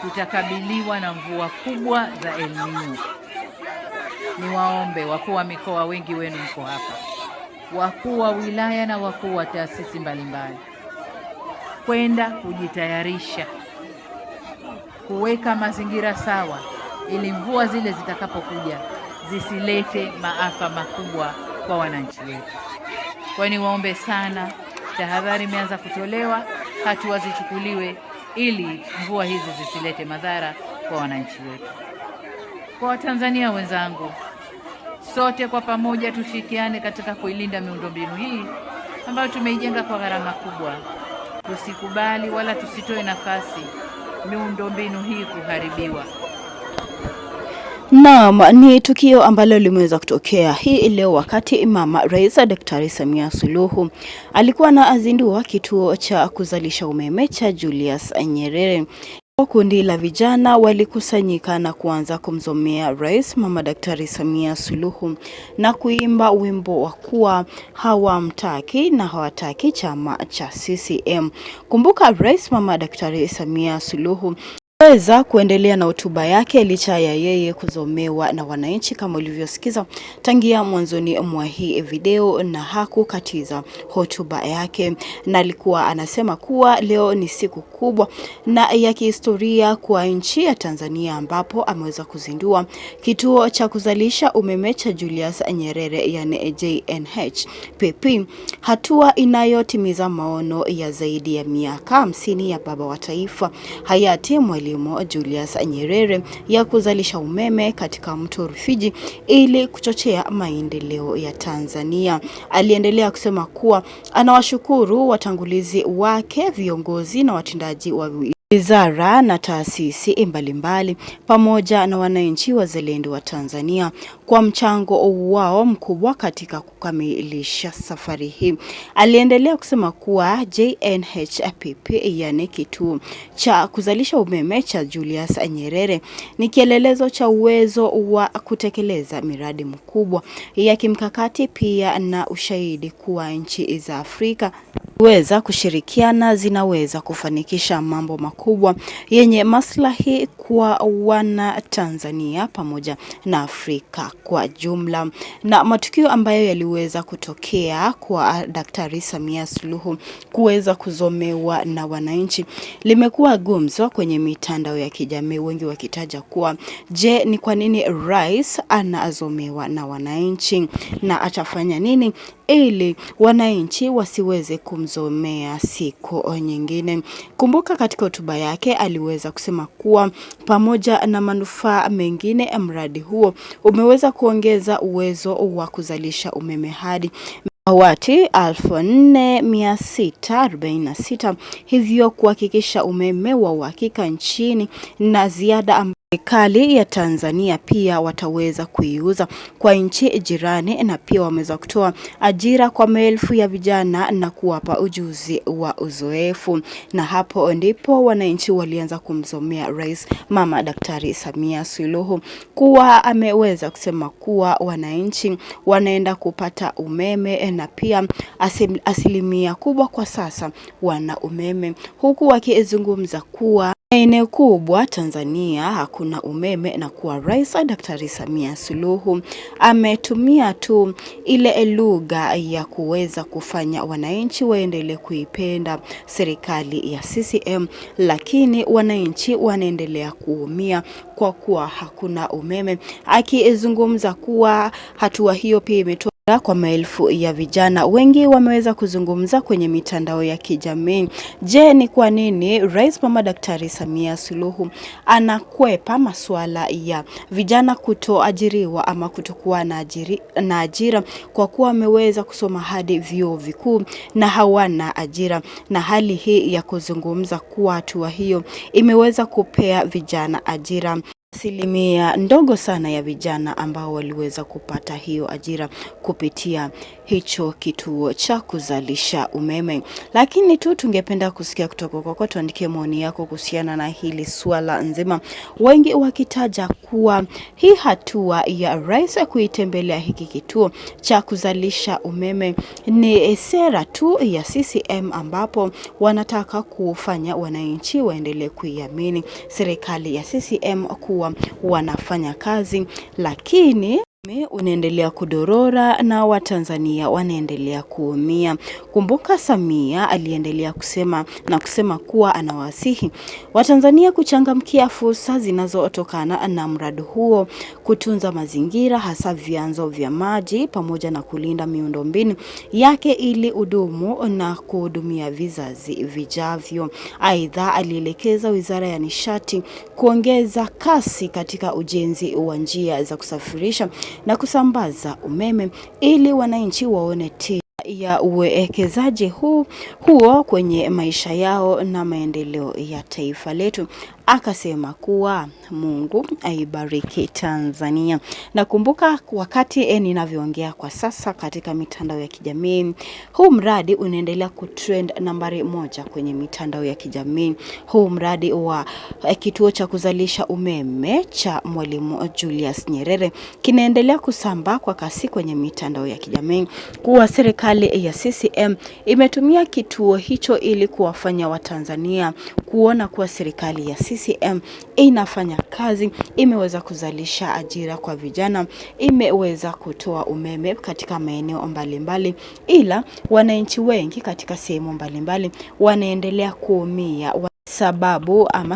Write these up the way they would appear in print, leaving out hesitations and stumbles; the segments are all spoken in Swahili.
kutakabiliwa na mvua kubwa za El Nino. Niwaombe wakuu wa mikoa, wengi wenu mko hapa, wakuu wa wilaya na wakuu wa taasisi mbalimbali, kwenda kujitayarisha kuweka mazingira sawa ili mvua zile zitakapokuja zisilete maafa makubwa kwa wananchi wetu. Kwa niwaombe sana, tahadhari imeanza kutolewa, hatua zichukuliwe ili mvua hizi zisilete madhara kwa wananchi wetu. Kwa Watanzania wenzangu, sote kwa pamoja tushirikiane katika kuilinda miundombinu hii ambayo tumeijenga kwa gharama kubwa. Tusikubali wala tusitoe nafasi miundombinu hii kuharibiwa. Naam, ni tukio ambalo limeweza kutokea hii leo wakati Mama Rais Daktari Samia Suluhu alikuwa anazindua kituo cha kuzalisha umeme cha Julius Nyerere. Kundi la vijana walikusanyika na kuanza kumzomea Rais Mama Daktari Samia Suluhu na kuimba wimbo wa kuwa hawamtaki na hawataki chama cha CCM. Kumbuka Rais Mama Daktari Samia Suluhu weza kuendelea na hotuba yake licha ya yeye kuzomewa na wananchi kama ulivyosikiza tangia mwanzoni mwa hii video, na hakukatiza hotuba yake, na alikuwa anasema kuwa leo ni siku kubwa na ya kihistoria kwa nchi ya Tanzania, ambapo ameweza kuzindua kituo cha kuzalisha umeme cha Julius Nyerere yani JNHPP, hatua inayotimiza maono ya zaidi ya miaka 50 ya baba wa taifa hayati Mwalimu Julius Nyerere ya kuzalisha umeme katika mto Rufiji ili kuchochea maendeleo ya Tanzania. Aliendelea kusema kuwa anawashukuru watangulizi wake, viongozi na watendaji wa wizara na taasisi mbalimbali pamoja na wananchi wazalendo wa Tanzania kwa mchango wao mkubwa katika kukamilisha safari hii. Aliendelea kusema kuwa JNHPP yani kituo cha kuzalisha umeme cha Julius Nyerere ni kielelezo cha uwezo wa kutekeleza miradi mkubwa ya kimkakati, pia na ushahidi kuwa nchi za Afrika weza kushirikiana zinaweza kufanikisha mambo makubwa yenye maslahi kwa wana Tanzania pamoja na Afrika kwa jumla. Na matukio ambayo yaliweza kutokea kwa Daktari Samia Suluhu kuweza kuzomewa na wananchi limekuwa gumzo kwenye mitandao ya kijamii, wengi wakitaja kuwa je, ni kwa nini rais anazomewa na wananchi na atafanya nini ili wananchi wasiweze kumzomea siku nyingine. Kumbuka katika hotuba yake aliweza kusema kuwa pamoja na manufaa mengine, mradi huo umeweza kuongeza uwezo wa kuzalisha umeme hadi wati 4646, hivyo kuhakikisha umeme wa uhakika nchini na ziada serikali ya Tanzania pia wataweza kuiuza kwa nchi jirani, na pia wameweza kutoa ajira kwa maelfu ya vijana na kuwapa ujuzi wa uzoefu. Na hapo ndipo wananchi walianza kumzomea Rais Mama Daktari Samia Suluhu kuwa ameweza kusema kuwa wananchi wanaenda kupata umeme, na pia asilimia kubwa kwa sasa wana umeme, huku wakizungumza kuwa eneo kubwa Tanzania hakuna umeme na kuwa Rais Daktari Samia Suluhu ametumia tu ile lugha ya kuweza kufanya wananchi waendelee kuipenda serikali ya CCM, lakini wananchi wanaendelea kuumia kwa kuwa hakuna umeme, akizungumza kuwa hatua hiyo pia imetoa kwa maelfu ya vijana. Wengi wameweza kuzungumza kwenye mitandao ya kijamii. Je, ni kwa nini Rais Mama Daktari Samia Suluhu anakwepa masuala ya vijana kutoajiriwa ama kutokuwa na ajira kwa kuwa ameweza kusoma hadi vyuo vikuu na hawana ajira? Na hali hii ya kuzungumza kuwa hatua hiyo imeweza kupea vijana ajira, asilimia ndogo sana ya vijana ambao waliweza kupata hiyo ajira kupitia hicho kituo cha kuzalisha umeme. Lakini tu tungependa kusikia kutoka kwako, tuandikie maoni yako kuhusiana na hili swala nzima, wengi wakitaja kuwa hii hatua ya rais kuitembelea hiki kituo cha kuzalisha umeme ni sera tu ya CCM, ambapo wanataka kufanya wananchi waendelee kuiamini serikali ya CCM kuwa wanafanya kazi, lakini unaendelea kudorora na Watanzania wanaendelea kuumia. Kumbuka Samia aliendelea kusema kuwa anawasihi Watanzania kuchangamkia fursa zinazotokana na mradi huo, kutunza mazingira hasa vyanzo vya maji pamoja na kulinda miundombinu yake ili udumu na kuhudumia vizazi vijavyo. Aidha, alielekeza Wizara ya Nishati kuongeza kasi katika ujenzi wa njia za kusafirisha na kusambaza umeme ili wananchi waone tija ya uwekezaji huo kwenye maisha yao na maendeleo ya taifa letu. Akasema kuwa Mungu aibariki Tanzania. Na kumbuka wakati ninavyoongea kwa sasa katika mitandao ya kijamii, huu mradi unaendelea kutrend nambari 1 kwenye mitandao ya kijamii. Huu mradi wa kituo cha kuzalisha umeme cha Mwalimu Julius Nyerere kinaendelea kusambaa kwa kasi kwenye mitandao ya kijamii, kuwa serikali ya CCM imetumia kituo hicho ili kuwafanya Watanzania kuona kuwa serikali ya CCM inafanya kazi, imeweza kuzalisha ajira kwa vijana, imeweza kutoa umeme katika maeneo mbalimbali, ila wananchi wengi katika sehemu mbalimbali wanaendelea kuumia.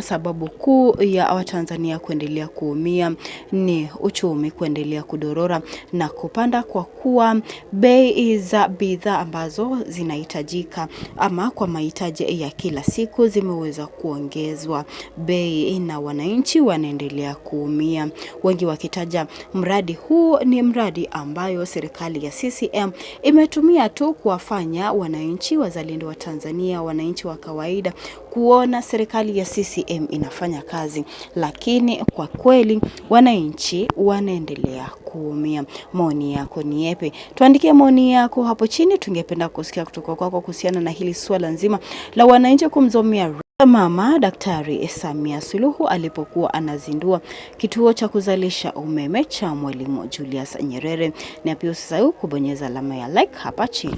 Sababu kuu ya Watanzania kuendelea kuumia ni uchumi kuendelea kudorora na kupanda, kwa kuwa bei za bidhaa ambazo zinahitajika ama kwa mahitaji ya kila siku zimeweza kuongezwa bei na wananchi wanaendelea kuumia. Wengi wakitaja mradi huu ni mradi ambayo serikali ya CCM imetumia tu kuwafanya wananchi wazalendo wa Tanzania, wananchi wa kawaida kuona serikali ya CCM inafanya kazi, lakini kwa kweli wananchi wanaendelea kuumia. Maoni yako ni yapi? Tuandikie maoni yako hapo chini, tungependa kusikia kutoka kwako kuhusiana na hili swala nzima la wananchi kumzomea Mama Daktari Samia Suluhu alipokuwa anazindua kituo cha kuzalisha umeme cha Mwalimu Julius Nyerere. Na pia usisahau kubonyeza alama ya like hapa chini.